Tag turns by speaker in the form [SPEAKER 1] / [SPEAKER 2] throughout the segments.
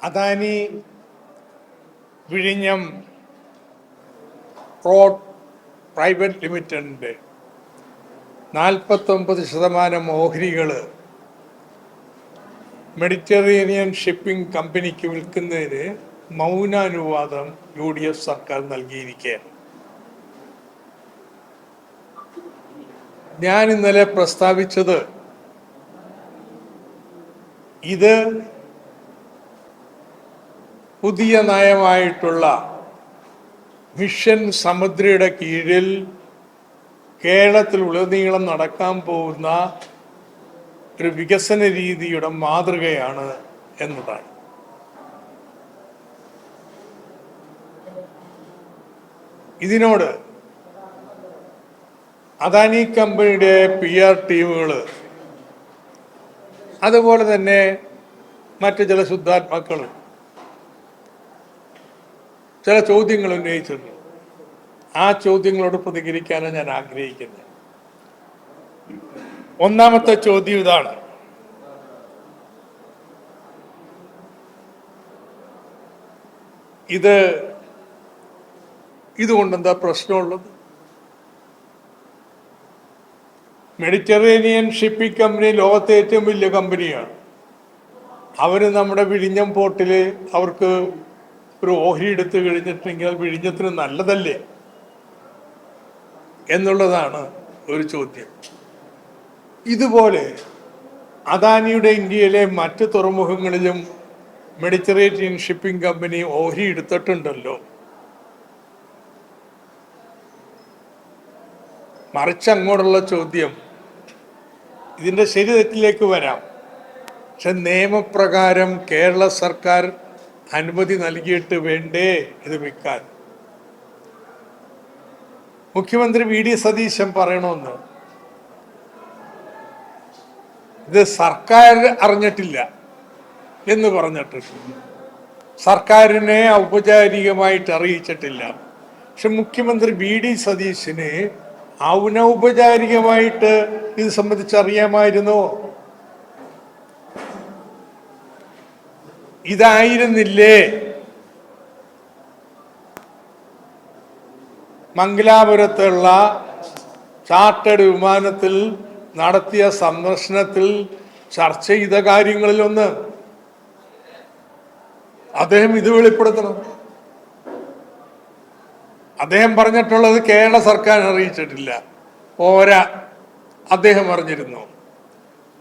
[SPEAKER 1] അദാനി വിഴിഞ്ഞം road private ലിമിറ്റഡിൻ്റെ 49% ഓഹരികൾ Mediterranean shipping കമ്പനിക്ക് വിൽക്കുന്നതിന് മൗനാനുവാദം UDF സർക്കാർ നൽകിയിരിക്കുകയാണ്. ഞാൻ ഇന്നലെ പ്രസ്താവിച്ചത് ഇത് പുതിയ നയമായിട്ടുള്ള മിഷൻ സമുദ്രയുടെ കീഴിൽ കേരളത്തിലുടനീളം നടക്കാൻ പോകുന്ന ഒരു വികസന രീതിയുടെ മാതൃകയാണ് എന്നതാണ്. ഇതിനോട് അദാനി കമ്പനിയുടെ PR ടീമുകൾ അതുപോലെ തന്നെ മറ്റ് ചില ശുദ്ധാത്മാക്കളും ചില ചോദ്യങ്ങൾ ഉന്നയിച്ചിട്ടുണ്ട്. ആ ചോദ്യങ്ങളോട് പ്രതികരിക്കാനാണ് ഞാൻ ആഗ്രഹിക്കുന്നത്. ഒന്നാമത്തെ ചോദ്യം ഇതാണ്: ഇതുകൊണ്ടെന്താ പ്രശ്നമുള്ളത്? മെഡിറ്ററേനിയൻ ഷിപ്പിംഗ് കമ്പനി ലോകത്തെ ഏറ്റവും വലിയ കമ്പനിയാണ്. അവർ നമ്മുടെ വിഴിഞ്ഞം പോർട്ടിൽ അവർക്ക് ഒരു ഓഹരി എടുത്തു കഴിഞ്ഞിട്ടുണ്ടെങ്കിൽ വിഴിഞ്ഞത്തിന് നല്ലതല്ലേ എന്നുള്ളതാണ് ഒരു ചോദ്യം. ഇതുപോലെ അദാനിയുടെ ഇന്ത്യയിലെ മറ്റ് തുറമുഖങ്ങളിലും മെഡിറ്ററേനിയൻ ഷിപ്പിംഗ് കമ്പനി ഓഹരി എടുത്തിട്ടുണ്ടല്ലോ. മറിച്ച് അങ്ങോട്ടുള്ള ചോദ്യം, ഇതിൻ്റെ ശരി തെറ്റിലേക്ക് വരാം, പക്ഷെ നിയമപ്രകാരം കേരള സർക്കാർ അനുമതി നൽകിയിട്ട് വേണ്ടേ ഇത് വിൽക്കാൻ? മുഖ്യമന്ത്രി VD സതീശൻ പറയണമെന്ന്, ഇത് സർക്കാർ അറിഞ്ഞിട്ടില്ല എന്ന് പറഞ്ഞിട്ടുണ്ട്. സർക്കാരിനെ ഔപചാരികമായിട്ട് അറിയിച്ചിട്ടില്ല. പക്ഷെ മുഖ്യമന്ത്രി VD സതീശന് ഔപചാരികമായിട്ട് ഇത് സംബന്ധിച്ചറിയാമായിരുന്നോ? ഇതായിരുന്നില്ലേ മംഗലാപുരത്തുള്ള ചാർട്ടേഡ് വിമാനത്തിൽ നടത്തിയ സന്ദർശനത്തിൽ ചർച്ച ചെയ്ത കാര്യങ്ങളിലൊന്ന്? അദ്ദേഹം ഇത് വെളിപ്പെടുത്തണം. അദ്ദേഹം പറഞ്ഞിട്ടുള്ളത് കേരള സർക്കാർ അറിയിച്ചിട്ടില്ല. പോരാ, അദ്ദേഹം അറിഞ്ഞിരുന്നു.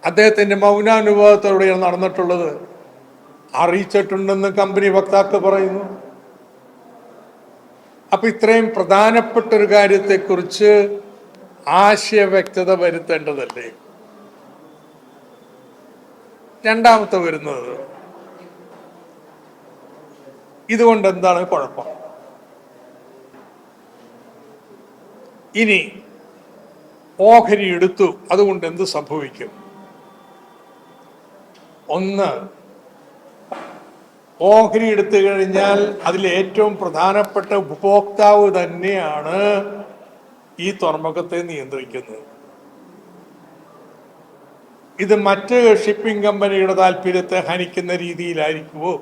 [SPEAKER 1] അദ്ദേഹത്തിന്റെ മൗനാനുഭവത്തോടെയാണ് നടന്നിട്ടുള്ളത്. അറിയിച്ചിട്ടുണ്ടെന്ന് കമ്പനി വക്താക്കൾ പറയുന്നു. അപ്പൊ ഇത്രയും പ്രധാനപ്പെട്ട ഒരു കാര്യത്തെക്കുറിച്ച് ആശയ വ്യക്തത വരുത്തേണ്ടതല്ലേ? രണ്ടാമത്തെ വരുന്നത്, ഇതുകൊണ്ട് എന്താണ് കുഴപ്പം? ഇനി ഓഹരി എടുത്തു, അതുകൊണ്ട് എന്ത് സംഭവിക്കും? ഒന്ന്, ഓഹരി എടുത്തു കഴിഞ്ഞാൽ അതിൽ ഏറ്റവും പ്രധാനപ്പെട്ട ഉപഭോക്താവ് തന്നെയാണ് ഈ തുറമുഖത്തെ നിയന്ത്രിക്കുന്നത്. ഇത് മറ്റ് ഷിപ്പിംഗ് കമ്പനിയുടെ താല്പര്യത്തെ ഹനിക്കുന്ന രീതിയിലായിരിക്കുമോ?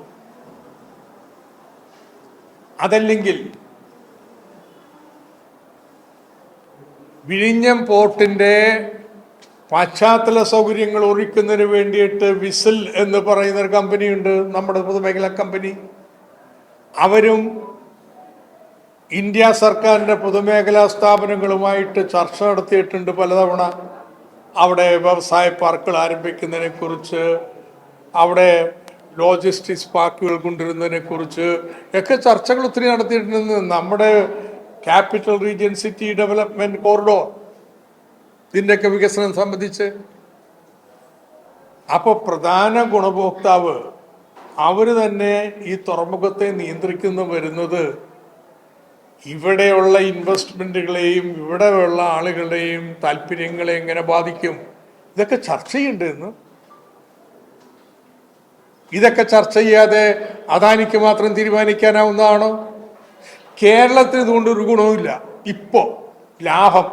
[SPEAKER 1] അതല്ലെങ്കിൽ വിഴിഞ്ഞം പോർട്ടിന്റെ പശ്ചാത്തല സൗകര്യങ്ങൾ ഒരുക്കുന്നതിന് വേണ്ടിയിട്ട് വിസിൽ എന്ന് പറയുന്ന ഒരു കമ്പനിയുണ്ട്, നമ്മുടെ പൊതുമേഖലാ കമ്പനി. അവരും ഇന്ത്യ സർക്കാരിൻ്റെ പൊതുമേഖലാ സ്ഥാപനങ്ങളുമായിട്ട് ചർച്ച നടത്തിയിട്ടുണ്ട് പലതവണ. അവിടെ വ്യവസായ പാർക്കുകൾ ആരംഭിക്കുന്നതിനെ കുറിച്ച്, അവിടെ ലോജിസ്റ്റിക്സ് പാർക്കുകൾ കൊണ്ടുവരുന്നതിനെ കുറിച്ച് ഒക്കെ ചർച്ചകൾ ഒത്തിരി നടത്തിയിട്ടുണ്ട്. നമ്മുടെ capital region city development corridor, ഇതിൻ്റെയൊക്കെ വികസനം സംബന്ധിച്ച്. അപ്പോൾ പ്രധാന ഗുണഭോക്താവ് അവർ തന്നെ ഈ തുറമുഖത്തെ നിയന്ത്രിക്കുന്നു വരുന്നത് ഇവിടെയുള്ള ഇൻവെസ്റ്റ്മെന്റുകളെയും ഇവിടെയുള്ള ആളുകളുടെയും താല്പര്യങ്ങളെ എങ്ങനെ ബാധിക്കും? ഇതൊക്കെ ചർച്ച ചെയ്യേണ്ടതെന്ന്. ഇതൊക്കെ ചർച്ച ചെയ്യാതെ അദാനിക്ക് മാത്രം തീരുമാനിക്കാനാവുന്നതാണോ? കേരളത്തിന് ഇതുകൊണ്ട് ഒരു ഗുണവുമില്ല. ഇപ്പോൾ ലാഭം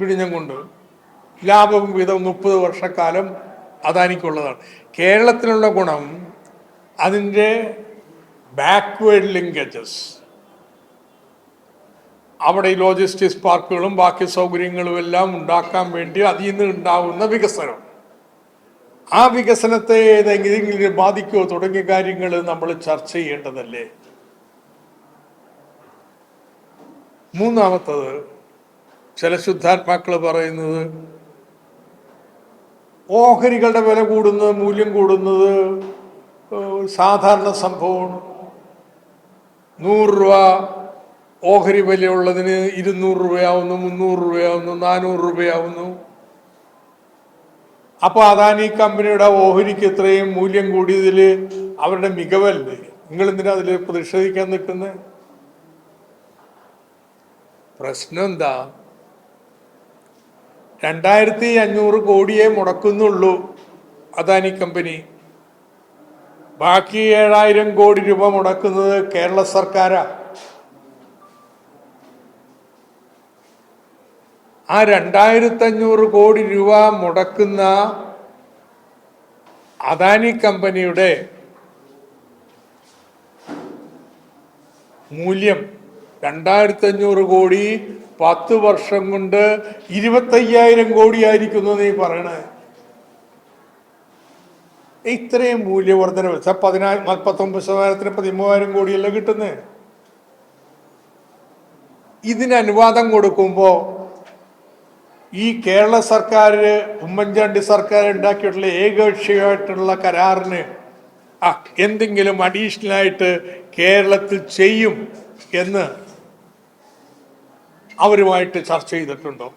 [SPEAKER 1] വിഴിഞ്ഞം കൊണ്ട് ലാഭം വീതം 30 വർഷക്കാലം അദാനിക്കുള്ളതാണ്. കേരളത്തിനുള്ള ഗുണം അതിൻ്റെ ബാക്ക്വേർഡ് ലിങ്കേജസ്, അവിടെ ഈ ലോജിസ്റ്റിക്സ് പാർക്കുകളും ബാക്കി സൗകര്യങ്ങളും എല്ലാം ഉണ്ടാക്കാൻ വേണ്ടി അതിൽ നിന്ന് ഉണ്ടാവുന്ന വികസനം, ആ വികസനത്തെ ഏതെങ്കിലും ബാധിക്കുമോ തുടങ്ങിയ കാര്യങ്ങൾ നമ്മൾ ചർച്ച ചെയ്യേണ്ടതല്ലേ. മൂന്നാമത്തത്, ചില ശുദ്ധാത്മാക്കൾ പറയുന്നത് ഓഹരികളുടെ വില കൂടുന്നത്, മൂല്യം കൂടുന്നത് സാധാരണ സംഭവമാണ്. 100 രൂപ ഓഹരി വിലയുള്ളതിന് 200 രൂപയാവുന്നു, 300 രൂപയാവുന്നു, 400 രൂപയാവുന്നു. അപ്പൊ അദാനി കമ്പനിയുടെ ഓഹരിക്ക് ഇത്രയും മൂല്യം കൂടിയതിൽ അവരുടെ മികവല്ലേ? നിങ്ങൾ എന്തിനാ അതിൽ പ്രതിഷേധിക്കാൻ നിൽക്കുന്നത്? പ്രശ്നം എന്താ? 2500 കോടിയെ മുടക്കുന്നുള്ളൂ അദാനി കമ്പനി. ബാക്കി 7000 കോടി രൂപ മുടക്കുന്നത് കേരള സർക്കാരാ. ആ 2500 കോടി രൂപ മുടക്കുന്ന അദാനി കമ്പനിയുടെ മൂല്യം 2500 കോടി 10 വർഷം കൊണ്ട് 25,000 കോടിയായിരിക്കുന്നു നീ പറയണേ. ഇത്രയും മൂല്യവർദ്ധന വെച്ചാൽ 19% 13,000 കോടിയല്ലേ കിട്ടുന്നത്. ഇതിന് അനുവാദം കൊടുക്കുമ്പോൾ ഈ കേരള സർക്കാർ, ഉമ്മൻചാണ്ടി സർക്കാർ ഉണ്ടാക്കിയിട്ടുള്ള ഏകപക്ഷീയമായിട്ടുള്ള കരാറിന് എന്തെങ്കിലും അഡീഷണൽ ആയിട്ട് കേരളത്തിൽ ചെയ്യും എന്ന് അവരുമായിട്ട് ചർച്ച ചെയ്തിട്ടുണ്ടോ?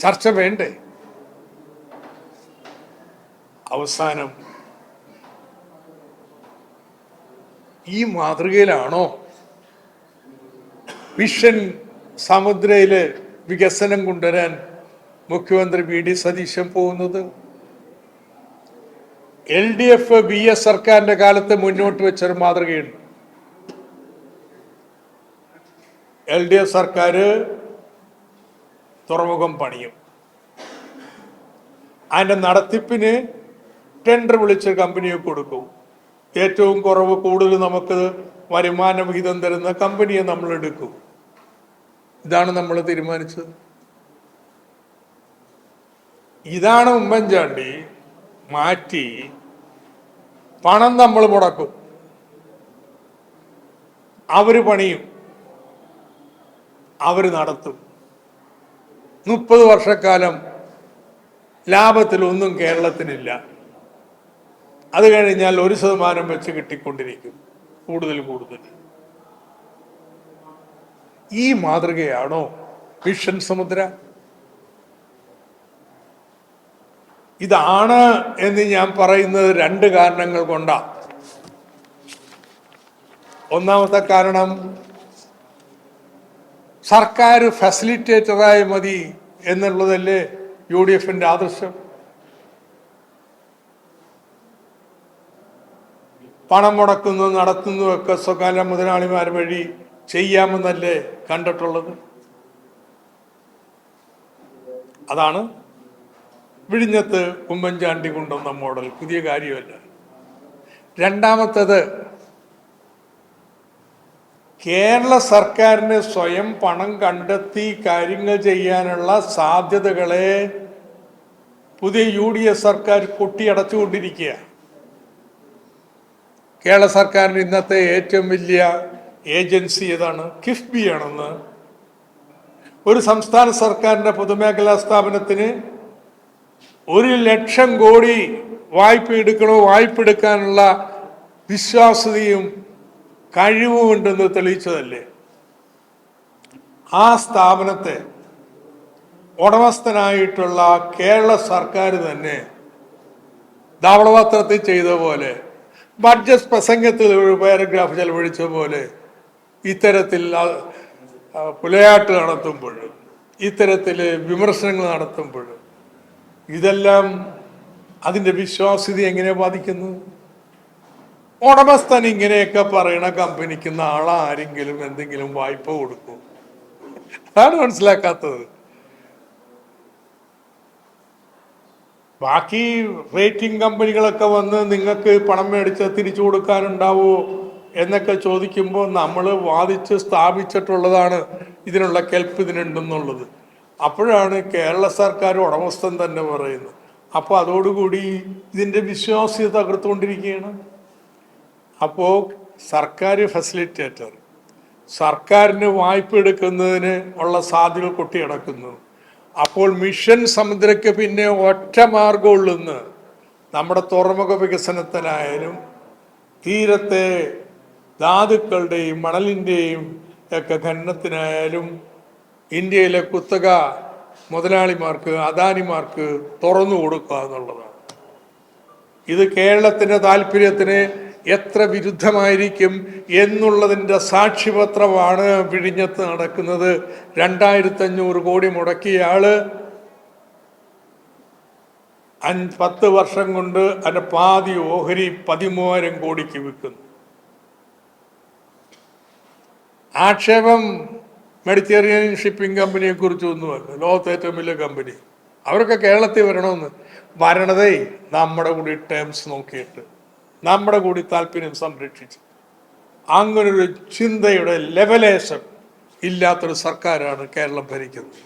[SPEAKER 1] ചർച്ച വേണ്ടേ? അവസാനം ഈ മാതൃകയിലാണോ വിഷൻ സമുദ്രയില് വികസനം കൊണ്ടുവരാൻ മുഖ്യമന്ത്രി VD സതീശൻ പോകുന്നത്? LDF BS സർക്കാരിന്റെ കാലത്ത് മുന്നോട്ട് വെച്ചൊരു മാതൃകയുണ്ട്. LDF സർക്കാർ തുറമുഖം പണിയും, അതിന്റെ നടത്തിപ്പിന് ടെൻഡർ വിളിച്ച് കമ്പനിയെ കൊടുക്കും. ഏറ്റവും കുറവ് കൂടുതൽ നമുക്ക് വരുമാന വിഹിതം തരുന്ന കമ്പനിയെ നമ്മൾ എടുക്കും. ഇതാണ് നമ്മൾ തീരുമാനിച്ചത്. ഇതാണ് ഉമ്മൻചാണ്ടി മാറ്റി പണം നമ്മൾ മുടക്കും, അവര് പണിയും, അവര് നടത്തും. 30 വർഷക്കാലം ലാഭത്തിലൊന്നും കേരളത്തിനില്ല. അത് കഴിഞ്ഞാൽ 1% വെച്ച് കിട്ടിക്കൊണ്ടിരിക്കും, കൂടുതൽ കൂടുതൽ. ഈ മാതൃകയാണോ വിഷൻ സമുദ്ര? ഇതാണ് എന്ന് ഞാൻ പറയുന്നത് 2 കാരണങ്ങൾ കൊണ്ടാണ്. ഒന്നാമത്തെ കാരണം, സർക്കാർ ഫെസിലിറ്റേറ്ററായി മതി എന്നുള്ളതല്ലേ UDFന്റെ ആദർശം. പണം മുടക്കുന്നു, നടത്തുന്നു ഒക്കെ സ്വകാര്യ മുതലാളിമാർ വഴി ചെയ്യാമെന്നല്ലേ കണ്ടിട്ടുള്ളത്. അതാണ് വിഴിഞ്ഞത്ത് ഉമ്മൻചാണ്ടി കൊണ്ടുവന്ന മോഡൽ, പുതിയ കാര്യമല്ല. രണ്ടാമത്തത്, കേരള സർക്കാരിന് സ്വയം പണം കണ്ടെത്തി കാര്യങ്ങൾ ചെയ്യാനുള്ള സാധ്യതകളെ പുതിയ UDF സർക്കാർ കൊട്ടിയടച്ചുകൊണ്ടിരിക്കുക. കേരള സർക്കാരിന് ഇന്നത്തെ ഏറ്റവും വലിയ ഏജൻസി ഏതാണ്? കിഫ്ബി ആണെന്ന്. ഒരു സംസ്ഥാന സർക്കാരിന്റെ പൊതുമേഖലാ സ്ഥാപനത്തിന് 1,00,000 കോടി വായ്പ എടുക്കാനുള്ള വിശ്വാസ്യതയും കഴിവുമുണ്ടെന്ന് തെളിയിച്ചതല്ലേ. ആ സ്ഥാപനത്തെ ഉടമസ്ഥനായിട്ടുള്ള കേരള സർക്കാർ തന്നെ ധവളപത്രത്തിൽ ചെയ്ത പോലെ, ബഡ്ജറ്റ് പ്രസംഗത്തിൽ ഒരു പാരഗ്രാഫ് ചെലവഴിച്ച പോലെ, ഇത്തരത്തിൽ പുലയാട്ട് നടത്തുമ്പോൾ, ഇത്തരത്തിൽ വിമർശനങ്ങൾ നടത്തുമ്പോൾ, ഇതെല്ലാം അതിൻ്റെ വിശ്വാസ്യത എങ്ങനെ ബാധിക്കുന്നു? ഉടമസ്ഥൻ ഇങ്ങനെയൊക്കെ പറയണ കമ്പനിക്ക് നാളെ ആരെങ്കിലും എന്തെങ്കിലും വായ്പ കൊടുക്കും? അതാണ് മനസ്സിലാക്കാത്തത്. ബാക്കി റേറ്റിംഗ് കമ്പനികളൊക്കെ വന്ന് നിങ്ങൾക്ക് പണം മേടിച്ച് തിരിച്ചു കൊടുക്കാനുണ്ടാവുമോ എന്നൊക്കെ ചോദിക്കുമ്പോൾ നമ്മൾ വാദിച്ച് സ്ഥാപിച്ചിട്ടുള്ളതാണ് ഇതിനുള്ള കെൽപ്പ് ഇതിനുണ്ടെന്നുള്ളത്. അപ്പോഴാണ് കേരള സർക്കാർ ഉടമസ്ഥൻ തന്നെ പറയുന്നത്. അപ്പോൾ അതോടുകൂടി ഇതിൻ്റെ വിശ്വാസ്യത തകർത്തുകൊണ്ടിരിക്കുകയാണ്. അപ്പോൾ സർക്കാർ ഫെസിലിറ്റേറ്റർ, സർക്കാരിന് വായ്പ എടുക്കുന്നതിന് ഉള്ള സാധ്യത കൊട്ടിയടക്കുന്നു. അപ്പോൾ മിഷൻ സമുദ്രയ്ക്ക് പിന്നെ ഒറ്റ മാർഗമുള്ളെന്ന് നമ്മുടെ തുറമുഖ വികസനത്തിനായാലും തീരത്തെ ധാതുക്കളുടെയും മണലിൻ്റെയും ഒക്കെ ഖനനത്തിനായാലും ഇന്ത്യയിലെ കുത്തക മുതലാളിമാർക്ക്, അദാനിമാർക്ക് തുറന്നു കൊടുക്കുക എന്നുള്ളതാണ്. ഇത് കേരളത്തിൻ്റെ താല്പര്യത്തിന് എത്ര വിരുദ്ധമായിരിക്കും എന്നുള്ളതിൻ്റെ സാക്ഷ്യപത്രമാണ് വിഴിഞ്ഞത്ത് നടക്കുന്നത്. 2500 കോടി മുടക്കിയ ആള് 10 വർഷം കൊണ്ട് അതിന്റെ പാതി ഓഹരി 13,000 കോടിക്ക് വിൽക്കുന്നു. ആക്ഷേപം മെഡിറ്ററേനിയൻ ഷിപ്പിംഗ് കമ്പനിയെ കുറിച്ചൊന്നുമല്ല. ലോകത്തെ ഏറ്റവും വലിയ കമ്പനി, അവരൊക്കെ കേരളത്തിൽ വരണമെന്ന് വരണതേ നമ്മുടെ കൂടി ടേംസ് നോക്കിയിട്ട്, നമ്മുടെ കൂടി താല്പര്യം സംരക്ഷിച്ച്, അങ്ങനൊരു ചിന്തയുടെ ലെവലേശം ഇല്ലാത്തൊരു സർക്കാരാണ് കേരളം ഭരിക്കുന്നത്.